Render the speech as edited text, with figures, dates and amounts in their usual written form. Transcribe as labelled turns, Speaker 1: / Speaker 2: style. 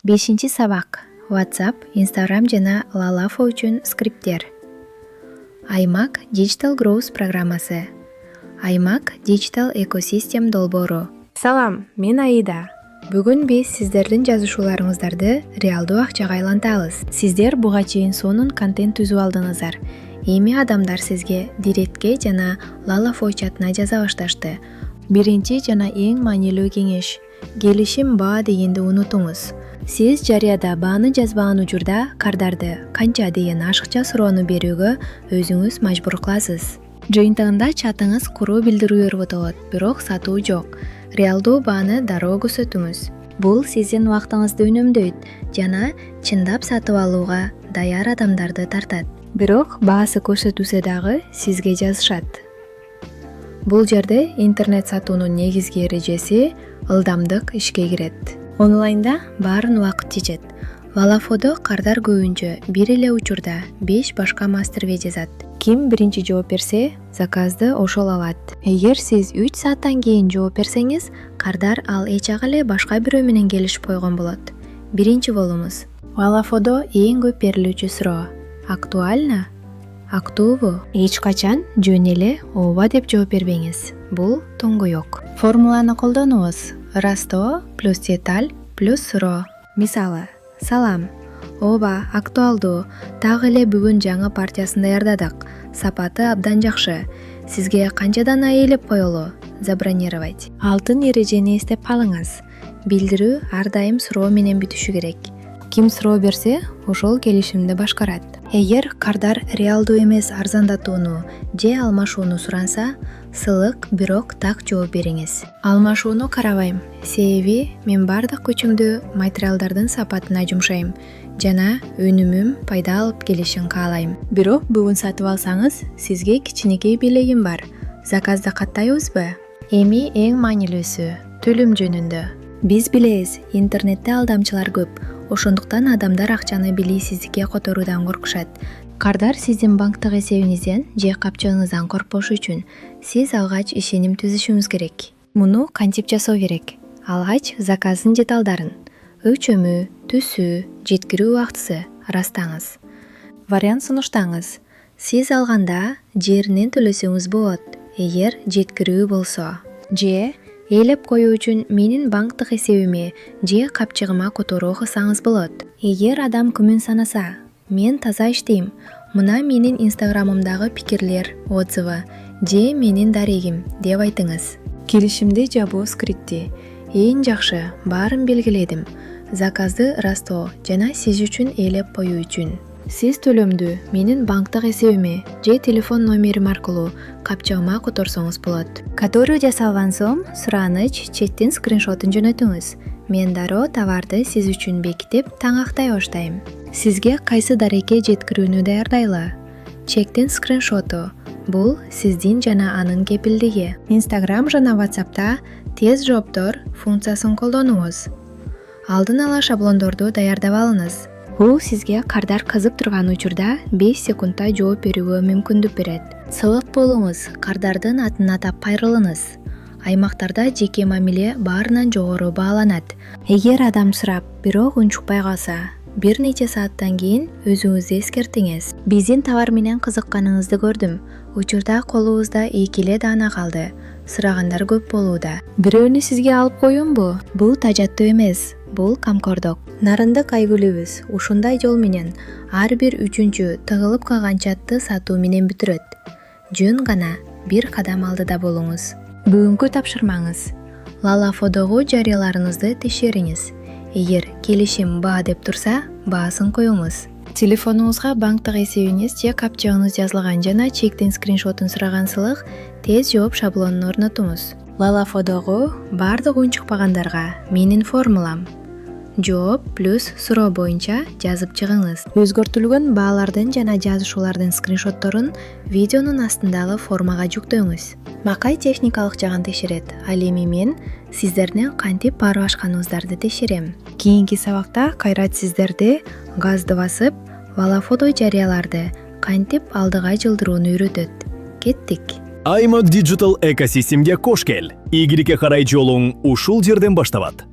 Speaker 1: 5 сабак. WhatsApp, Instagram жана Lalafo үчүн скриптер. iMac Digital Growth программасы. iMac Digital Ecosystem долбоору.
Speaker 2: Салам, мен Аида.
Speaker 1: Бүгүн биз сиздердин жазышууларыңыздарды реалдуу акчага айлантабыз. Сиздер буга чейин сонун контент түзүп алдыңыздар. Эми адамдар сизге Директке жана Lalafo чатына жаза башташты. Биринчи жана эң маанилүү кеңеш: келишим баа дегенди унутуңуз. Сиз жарыяда бааны жазбаган учурда кардарды канча деген ашыкча суроону берүүгө өзүңүз мажбур кыласыз. Жыйынтыгында чатыңыз куруу билдирүүлөр болот, бирок сатуу жок. Реалдуу бааны дароо көрсөтүңүз. Бул сиздин убактыңызды үнөмдөйт жана чындап сатып алууга даяр адамдарды тартат. Бирок баасы көрсөтүлсө дагы сизге жазышат. Бул жерде интернет сатуунун негизги эрежеси ылдамдык ишке кирет. Онлайнда баарын убакыт чечет. Lalafodо кардар көбүнчө бир эле учурда 5 башка мастерве жазат. Ким биринчи жооп берсе, заказды ошол алат. Эгер сиз 3 сааттан кийин жооп берсеңиз, кардар ал эч ага эле башка бирөө менен келишип койгон болот. Биринчи болуңуз. Lalafodо эң көп берилүүчү суроо: актуально? Актуубу? Эч качан жөн эле ооба деп жооп бербеңиз. Бул тоңгоёк. Формуланы колдонуңуз. Растоо плюс деталь плюс суроо. Мисалы: салам, ооба, актуалдуу. Дагы эле бүгүн жаңы партиясын даярдадык. Сапаты абдан жакшы. Сизге канчадан ээлеп коелу? Забронировать. Алтын эрежени эстеп калыңыз. Билдирүү ар дайым суроо менен бүтүшү керек. Ким суроо берсе, ошол келишимди башкарат. Эгер кардар реалдуу эмес арзандатууну же алмашууну суранса, сылык, бирок так жооп бериңиз. Алмашууну карабайм, себеби мен бардык күчүмдү материалдардын сапатына жумшайм жана өнүмүм пайда алып келишин каалайм. Бирок бүгүн сатып алсаңыз, сизге кичинекей белегим бар. Заказды каттайбызбы? Эми эң маанилүүсү төлөм жөнүндө. Биз билебиз, интернетте алдамчылар көп. Ошондуктан адамдар акчаны билийсиздикке которуудан коркушат. Кардар сиздин банктык эсебиңизден же капчыгыңыздан коркпош үчүн сиз алгач ишеним түзүшүңүз керек. Муну кантип жасоо керек? Алгач заказдын деталдарын, өлчөмү, түсү, жеткирүү убактысы ырастаңыз. Вариант сунуштаңыз. Сиз алганда жеринен төлөсөңүз болот, эгер жеткирүү болсо. Же ээлеп коюу үчүн менин банктык эсебиме же капчыгыма которуу кылсаңыз болот. Эгер адам күмөн санаса, мен таза иштейм, мына менин инстаграмымдагы пикирлер, отзывы же менин дарегим деп айтыңыз. Келишимди жабуу скрипти. Эң жакшы, баарын белгиледим. Заказды ырастоо жана сиз үчүн ээлеп коюу үчүн. Сиз төлөмдү менин банктык эсебиме же телефон номерим аркылуу капчыгыма которсоңуз болот. Которуу жасалган соң сурааныч чектин скриншотун жөнөтүңүз. Мен дароо товарды сиз үчүн бекитип таңактай баштайм. Сизге кайсы дарекке жеткирүүнү даярдайлы? Чектин скриншоту. Бул сиздин жана анын кепилдиги. Instagram жана WhatsApp'та тез жооптор функциясын колдонуңуз. Алдын ала шаблондорду даярдап алыңыз. Бул сизге кардар кызып турган учурда 5 секундта жооп берүүгө мүмкүндүк берет. Сылык болуңуз, кардардын атын атап кайрылыңыз. Аймактарда жеке мамиле баарынан жогору бааланат. Эгер адам сурап, бирок унчукпай калса, бир нече сааттан кийин өзүңүздү эскертиңиз. Биздин товар менен кызыкканыңызды көрдүм. Учурда колубузда 2 эле даана калды. Сурагандар көп болууда. Бирөөнү сизге алып коюмбу? Бул тажаттуу эмес. Бул камкордук. Нарындык айгүлүбүз ушундай жол менен ар бир үчүнчү тыгылып калган чатты сатуу менен бүтүрөт. Жөн гана бир кадам алдыда болуңуз. Бүгүнкү тапшырмаңыз. Lalafodогу жарыяларыңызды текшериңиз. Эгер келишим баа деп турса, баасын коюңуз. Телефонуңузга банктык эсебиңиз же капчыгыңыз жазылган жана чектин скриншотун сураган сылык тез жооп шаблонун орнотуңуз. Lalafodогу бардык унчукпагандарга менин формулам: жооп плюс суроо боюнча жазып чыгыңыз. Өзгөртүлгөн баалардын жана жазышуулардын скриншотторун видеонун астындагы формага жүктөңүз. Макай техникалык жагын текшерет. Ал эми мен сиздердин кантип барып ашканыңыздарды текшерем. Кийинки сабакта кайрат сиздерди газды басып, Lalafodо жарыяларды кантип алдыга жылдырууну үйрөтөт. Кеттик.
Speaker 3: iMac Digital Ecosystem'ге кош кел. Ийгиликке карай жолуң ушул жерден башталат.